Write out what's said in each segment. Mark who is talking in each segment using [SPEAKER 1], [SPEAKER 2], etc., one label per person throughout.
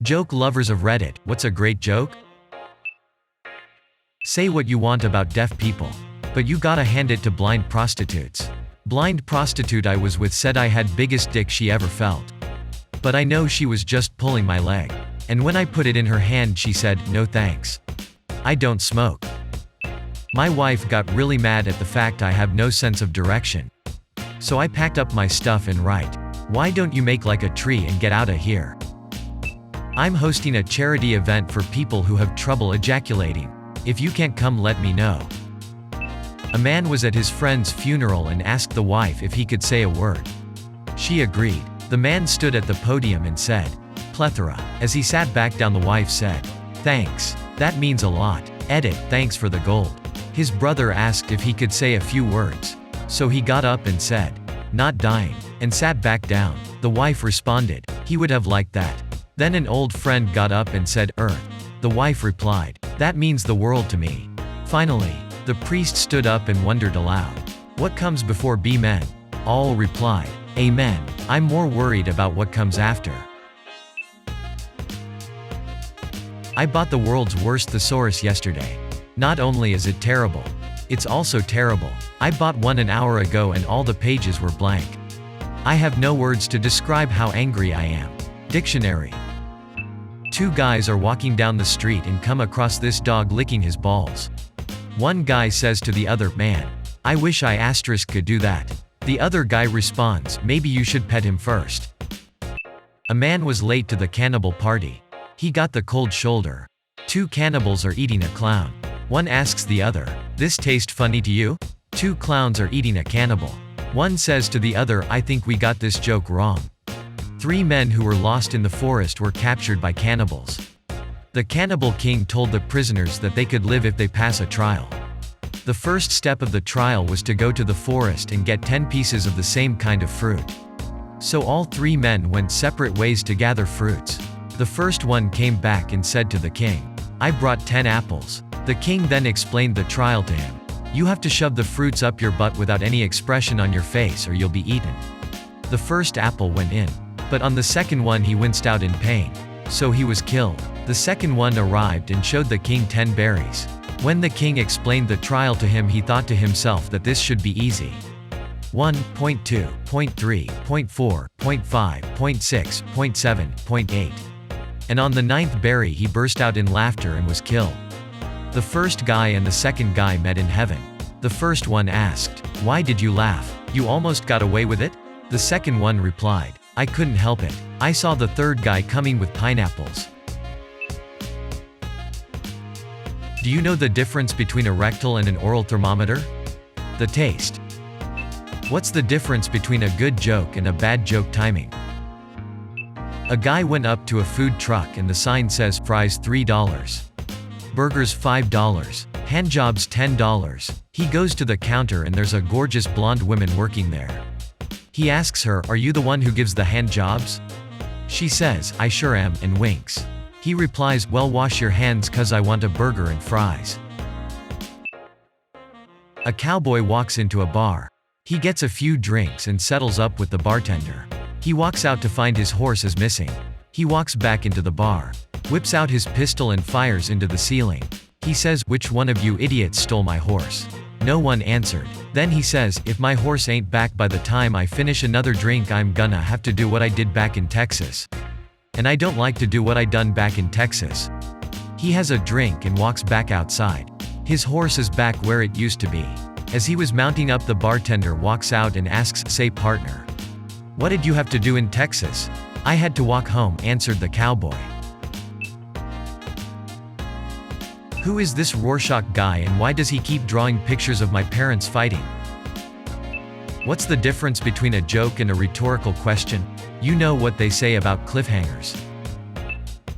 [SPEAKER 1] Joke lovers of Reddit, what's a great joke? Say what you want about deaf people, but you gotta hand it to blind prostitutes. Blind prostitute I was with said I had biggest dick she ever felt. But I know she was just pulling my leg. And when I put it in her hand she said, no thanks. I don't smoke. My wife got really mad at the fact I have no sense of direction. So I packed up my stuff and right. Why don't you make like a tree and get out of here? I'm hosting a charity event for people who have trouble ejaculating. If you can't come, let me know. A man was at his friend's funeral and asked the wife if he could say a word. She agreed. The man stood at the podium and said, plethora. As he sat back down, the wife said, thanks. That means a lot. Edit, thanks for the gold. His brother asked if he could say a few words. So he got up and said, not dying, and sat back down. The wife responded, he would have liked that. Then an old friend got up and said, Earth. The wife replied, that means the world to me. Finally, the priest stood up and wondered aloud, what comes before be men? All replied, amen. I'm more worried about what comes after. I bought the world's worst thesaurus yesterday. Not only is it terrible, it's also terrible. I bought one an hour ago and all the pages were blank. I have no words to describe how angry I am. Dictionary. Two guys are walking down the street and come across this dog licking his balls. One guy says to the other, man, I wish I could do that. The other guy responds, maybe you should pet him first. A man was late to the cannibal party. He got the cold shoulder. Two cannibals are eating a clown. One asks the other, this taste funny to you? Two clowns are eating a cannibal. One says to the other, I think we got this joke wrong. Three men who were lost in the forest were captured by cannibals. The cannibal king told the prisoners that they could live if they pass a trial. The first step of the trial was to go to the forest and get 10 pieces of the same kind of fruit. So all three men went separate ways to gather fruits. The first one came back and said to the king, I brought 10 apples. The king then explained the trial to him. You have to shove the fruits up your butt without any expression on your face or you'll be eaten. The first apple went in. But on the second one he winced out in pain. So he was killed. The second one arrived and showed the king 10 berries. When the king explained the trial to him, he thought to himself that this should be easy. 1.2, 0.3, 0.4, 0.5, 0.6, 0.7, 0.8. And on the 9th berry he burst out in laughter and was killed. The first guy and the second guy met in heaven. The first one asked, why did you laugh? You almost got away with it? The second one replied, I couldn't help it. I saw the third guy coming with pineapples. Do you know the difference between a rectal and an oral thermometer? The taste. What's the difference between a good joke and a bad joke timing? A guy went up to a food truck and the sign says fries $3. Burgers $5. Handjobs $10. He goes to the counter and there's a gorgeous blonde woman working there. He asks her, are you the one who gives the hand jobs? She says, I sure am, and winks. He replies, well, wash your hands 'cause I want a burger and fries. A cowboy walks into a bar. He gets a few drinks and settles up with the bartender. He walks out to find his horse is missing. He walks back into the bar, whips out his pistol and fires into the ceiling. He says, which one of you idiots stole my horse? No one answered. Then he says, if my horse ain't back by the time I finish another drink, I'm gonna have to do what I did back in Texas. And I don't like to do what I done back in Texas. He has a drink and walks back outside. His horse is back where it used to be. As he was mounting up, the bartender walks out and asks, say partner, what did you have to do in Texas? I had to walk home, answered the cowboy. Who is this Rorschach guy and why does he keep drawing pictures of my parents fighting? What's the difference between a joke and a rhetorical question? You know what they say about cliffhangers.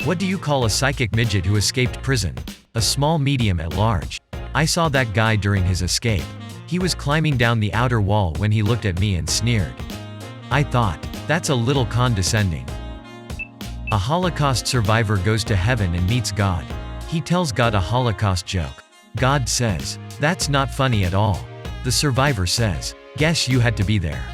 [SPEAKER 1] What do you call a psychic midget who escaped prison? A small medium at large. I saw that guy during his escape. He was climbing down the outer wall when he looked at me and sneered. I thought, that's a little condescending. A Holocaust survivor goes to heaven and meets God. He tells God a Holocaust joke. God says, that's not funny at all. The survivor says, guess you had to be there.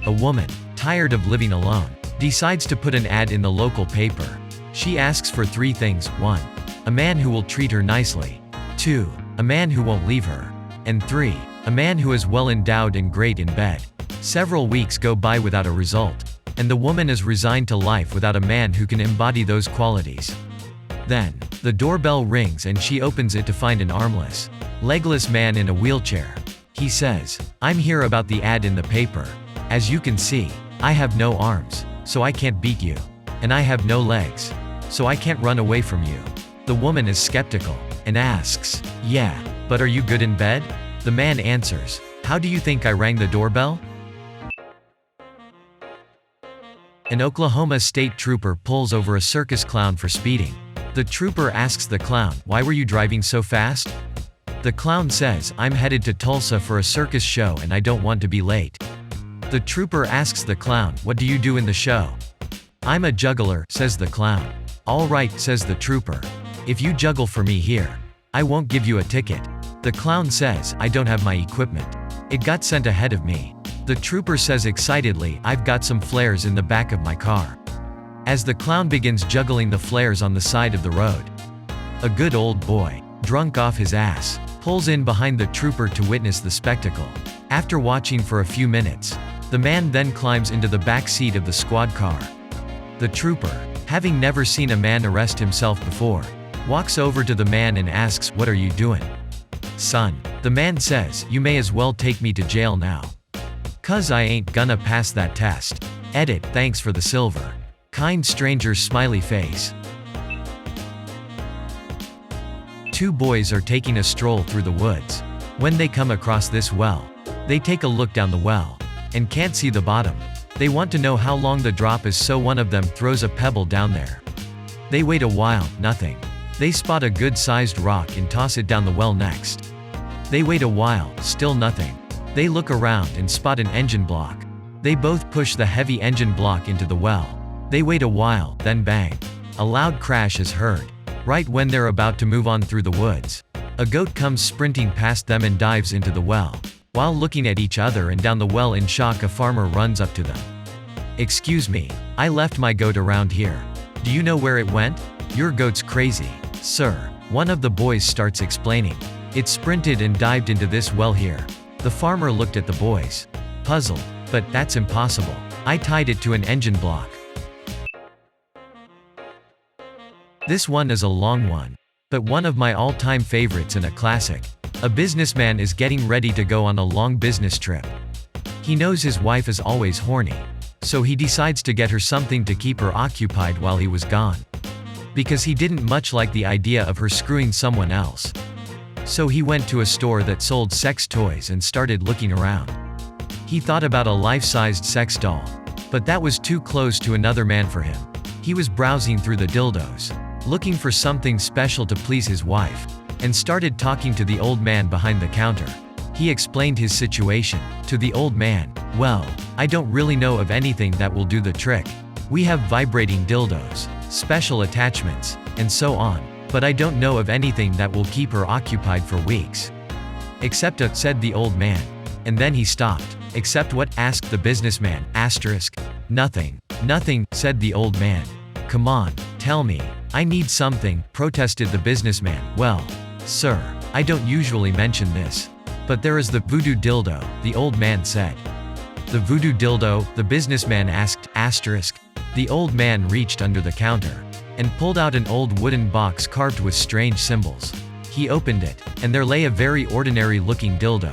[SPEAKER 1] A woman, tired of living alone, Decides to put an ad in the local paper. She asks for 3 things: 1. A man who will treat her nicely. 2. A man who won't leave her. And 3. A man who is well endowed and great in bed. Several weeks go by without a result, and the woman is resigned to life without a man who can embody those qualities. Then, the doorbell rings and she opens it to find an armless, legless man in a wheelchair. He says, "I'm here about the ad in the paper. As you can see, I have no arms, so I can't beat you. And I have no legs, so I can't run away from you." The woman is skeptical, and asks, "Yeah, but are you good in bed?" The man answers, "How do you think I rang the doorbell?" An Oklahoma state trooper pulls over a circus clown for speeding. The trooper asks the clown, "Why were you driving so fast?" The clown says, "I'm headed to Tulsa for a circus show and I don't want to be late." The trooper asks the clown, "What do you do in the show?" "I'm a juggler," says the clown. "All right," says the trooper. "If you juggle for me here, I won't give you a ticket." The clown says, "I don't have my equipment. It got sent ahead of me." The trooper says excitedly, "I've got some flares in the back of my car." As the clown begins juggling the flares on the side of the road, a good old boy, drunk off his ass, pulls in behind the trooper to witness the spectacle. After watching for a few minutes, the man then climbs into the back seat of the squad car. The trooper, having never seen a man arrest himself before, walks over to the man and asks, "What are you doing?" "Son," the man says, "you may as well take me to jail now. 'Cause I ain't gonna pass that test." Edit, thanks for the silver. Kind stranger's smiley face. 2 boys are taking a stroll through the woods. When they come across this well, they take a look down the well, and can't see the bottom. They want to know how long the drop is, so one of them throws a pebble down there. They wait a while, nothing. They spot a good-sized rock and toss it down the well next. They wait a while, still nothing. They look around and spot an engine block. They both push the heavy engine block into the well. They wait a while, then bang. A loud crash is heard. Right when they're about to move on through the woods, a goat comes sprinting past them and dives into the well. While looking at each other and down the well in shock, a farmer runs up to them. "Excuse me, I left my goat around here. Do you know where it went?" "Your goat's crazy, sir," one of the boys starts explaining. "It sprinted and dived into this well here." The farmer looked at the boys, puzzled. "But that's impossible. I tied it to an engine block." This one is a long one, but one of my all-time favorites and a classic. A businessman is getting ready to go on a long business trip. He knows his wife is always horny, so he decides to get her something to keep her occupied while he was gone. Because he didn't much like the idea of her screwing someone else. So he went to a store that sold sex toys and started looking around. He thought about a life-sized sex doll, but that was too close to another man for him. He was browsing through the dildos, looking for something special to please his wife, and started talking to the old man behind the counter. He explained his situation to the old man. "Well, I don't really know of anything that will do the trick. We have vibrating dildos, special attachments, and so on, but I don't know of anything that will keep her occupied for weeks." "Except a," said the old man. And then he stopped. "Except what?" asked the businessman. "Nothing. Nothing," said the old man. "Come on, tell me. I need something," protested the businessman. "Well, sir, I don't usually mention this, but there is the voodoo dildo," the old man said. "The voodoo dildo?" the businessman asked. The old man reached under the counter and pulled out an old wooden box carved with strange symbols. He opened it, and there lay a very ordinary-looking dildo.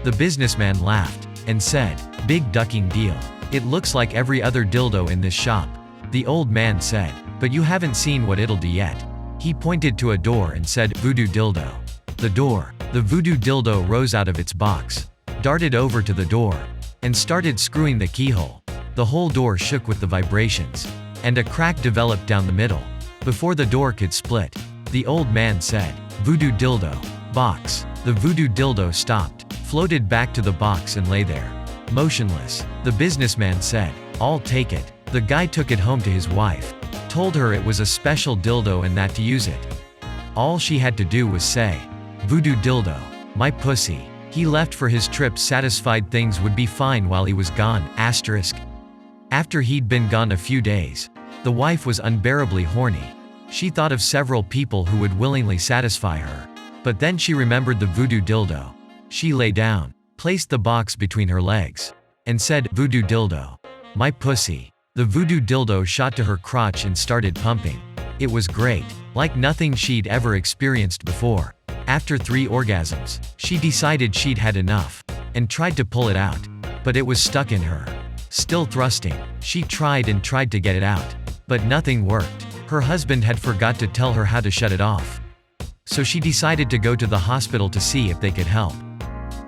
[SPEAKER 1] The businessman laughed and said, "Big ducking deal. It looks like every other dildo in this shop." The old man said, "But you haven't seen what it'll do yet." He pointed to a door and said, "Voodoo dildo." The voodoo dildo rose out of its box, darted over to the door, and started screwing the keyhole. The whole door shook with the vibrations, and a crack developed down the middle. Before the door could split, the old man said, "Voodoo dildo. Box." The voodoo dildo stopped, floated back to the box and lay there, motionless. The businessman said, "I'll take it." The guy took it home to his wife, told her it was a special dildo and that to use it, all she had to do was say, "Voodoo dildo. My pussy." He left for his trip satisfied things would be fine while he was gone. After he'd been gone a few days, the wife was unbearably horny. She thought of several people who would willingly satisfy her. But then she remembered the voodoo dildo. She lay down, placed the box between her legs, and said, "Voodoo dildo, my pussy." The voodoo dildo shot to her crotch and started pumping. It was great, like nothing she'd ever experienced before. After 3 orgasms, she decided she'd had enough, and tried to pull it out. But it was stuck in her. Still thrusting, she tried and tried to get it out. But nothing worked. Her husband had forgot to tell her how to shut it off. So she decided to go to the hospital to see if they could help.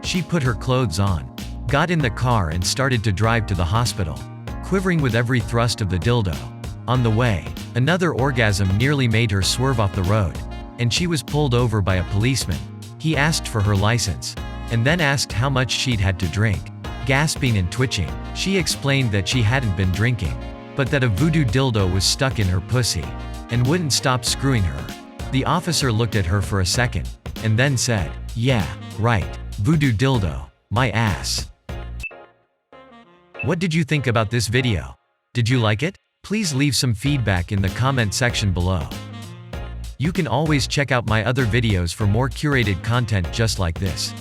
[SPEAKER 1] She put her clothes on, got in the car and started to drive to the hospital, quivering with every thrust of the dildo. On the way, another orgasm nearly made her swerve off the road, and she was pulled over by a policeman. He asked for her license, and then asked how much she'd had to drink. Gasping and twitching, she explained that she hadn't been drinking, but that a voodoo dildo was stuck in her pussy, and wouldn't stop screwing her. The officer looked at her for a second, and then said, "Yeah, right, voodoo dildo, my ass." What did you think about this video? Did you like it? Please leave some feedback in the comment section below. You can always check out my other videos for more curated content just like this.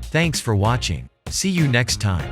[SPEAKER 1] Thanks for watching. See you next time.